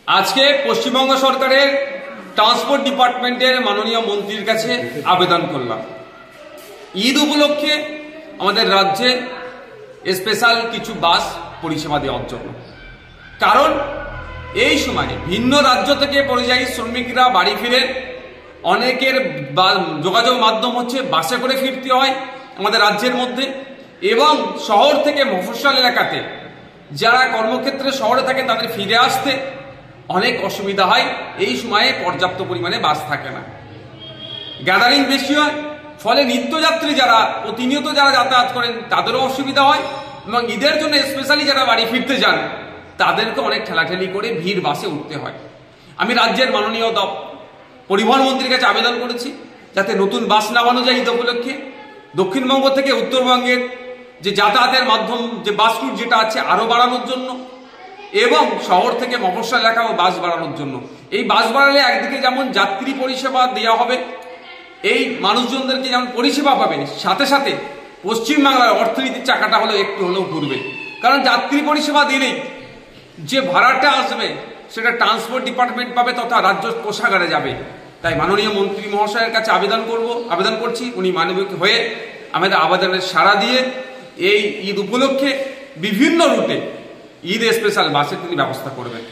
আজকে পশ্চিমবঙ্গ সরকারের ট্রান্সপোর্ট ডিপার্টমেন্টের মাননীয় মন্ত্রীর কাছে আবেদন করলাম ঈদ উপলক্ষে আমাদের রাজ্যে স্পেশাল কিছু বাস পরিষেবা দেওয়ার জন্য। কারণ এই সময় ভিন্ন রাজ্য থেকে পরিযায়ী শ্রমিকরা বাড়ি ফিরে, অনেকের যোগাযোগ মাধ্যম হচ্ছে বাসে করে ফিরতে হয় আমাদের রাজ্যের মধ্যে, এবং শহর থেকে মফস্বল এলাকাতে যারা কর্মক্ষেত্রে শহরে থাকে তাদের ফিরে আসতে অনেক অসুবিধা হয়। এই সময়ে পর্যাপ্ত পরিমাণে বাস থাকে না, গ্যাদারিং বেশি হয়, ফলে নিত্যযাত্রী যারা প্রতিনিয়ত যারা যাতায়াত করেন তাদেরও অসুবিধা হয়, এবং ঈদের জন্য স্পেশালি যারা বাড়ি ফিরতে যান তাদেরকে অনেক ঠেলাঠেলি করে ভিড় বাসে উঠতে হয়। আমি রাজ্যের মাননীয় পরিবহন মন্ত্রীর কাছে আবেদন করেছি যাতে নতুন বাস নামানো যায় ঈদ উপলক্ষে, দক্ষিণবঙ্গ থেকে উত্তরবঙ্গের যে যাতায়াতের মাধ্যম যে বাস রুট যেটা আছে আরো বাড়ানোর জন্য, এবং শহর থেকে মফস্বল এলাকাও বাস বাড়ানোর জন্য। এই বাস বাড়ালে একদিকে যেমন যাত্রী পরিষেবা দেওয়া হবে, এই মানুষজনদেরকে যেমন পরিষেবা পাবেন, সাথে সাথে পশ্চিমবাংলার অর্থনীতির চাকাটা হলো একটু হলেও ঘুরবে। কারণ যাত্রী পরিষেবা দিলেই যে ভাড়াটা আসবে সেটা ট্রান্সপোর্ট ডিপার্টমেন্ট পাবে তথা রাজ্য কোষাগারে যাবে। তাই মাননীয় মন্ত্রী মহাশয়ের কাছে আবেদন করছি উনি মানবিক হয়ে আমাদের আবেদনের সাড়া দিয়ে এই ঈদ উপলক্ষে বিভিন্ন রুটে ঈদ স্পেশাল বাসের তিনি ব্যবস্থা করবেন।